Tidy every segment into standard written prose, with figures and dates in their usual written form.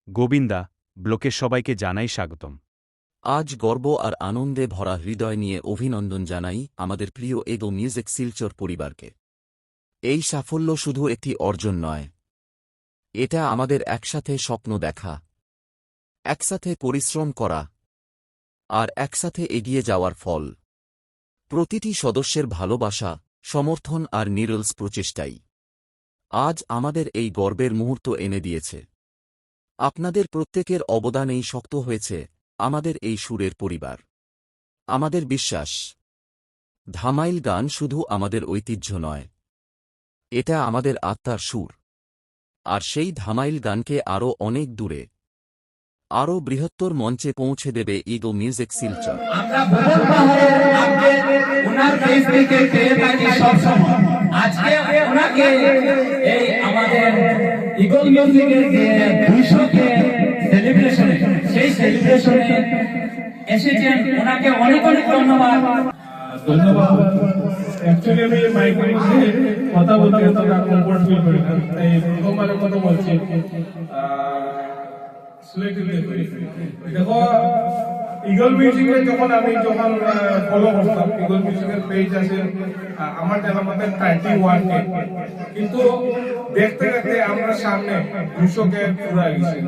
গোবিন্দা ব্লকের সবাইকে জানাই স্বাগতম। আজ গর্ব আর আনন্দে ভরা হৃদয় নিয়ে অভিনন্দন জানাই আমাদের প্রিয় এগো মিউজিক শিলচর পরিবারকে। এই সাফল্য শুধু একটি অর্জন নয়, এটা আমাদের একসাথে স্বপ্ন দেখা, একসাথে পরিশ্রম করা আর একসাথে এগিয়ে যাওয়ার ফল। প্রতিটি সদস্যের ভালোবাসা, সমর্থন আর নিরলস প্রচেষ্টাই আজ আমাদের এই গর্বের মুহূর্ত এনে দিয়েছে। আপনাদের প্রত্যেকের অবদানেই শক্ত হয়েছে আমাদের এই সুরের পরিবার। আমাদের বিশ্বাস, ধামাইল গান শুধু আমাদের ঐতিহ্য নয়, এটা আমাদের আত্মার সুর। আর সেই ধামাইল গানকে আরও অনেক দূরে, আরও বৃহত্তর মঞ্চে পৌঁছে দেবে ইগো মিউজিক শিলচর। আমরা ভুবন পাহাড়ের আজকে ওনার ফেসবুকে পেয়ে থাকি সবসময়। আজকে ওনাকে এই আমাদের ইগল মিউজিকের যে 200 সেলিব্রেশনে, সেই সেলিব্রেশনে এসেছেন, ওনাকে অনেক অনেক ধন্যবাদ। ধন্যবাদ। অ্যাকচুয়ালি আমি মাইকের মধ্যে কথা বলতে তখন কমফোর্ট ফিল করি না, তাই প্রথমবারের কথা বলছি। দেখো, ইগল মিউজিকের যখন ফলো করতাম, ইগল মিউজিকের পেজ আছে আমার জানার মধ্যে 31K, কিন্তু দেখতে দেখতে আমরা সামনে 200K পুরা গেছি।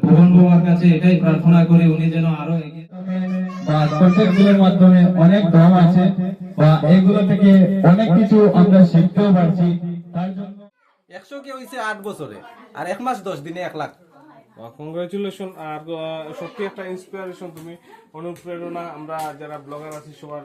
ভুবন বাবার কাছে এটাই প্রার্থনা করি উনি যেন আরো এগিয়ে বা প্রজেক্টগুলোর মাধ্যমে অনেক দম আছে বা এগুলো থেকে অনেক কিছু আমরা শিখতেও পারছি। তার জন্য 100K হয়েছে 8 বছরে, আর 1 মাস 10 দিনে 1 লাখ। কংগ্রাচুলেশন। আর সত্যি একটা ইন্সপিরেশন, তুমি অনুপ্রেরণা আমরা যারা ব্লগার আছি সবার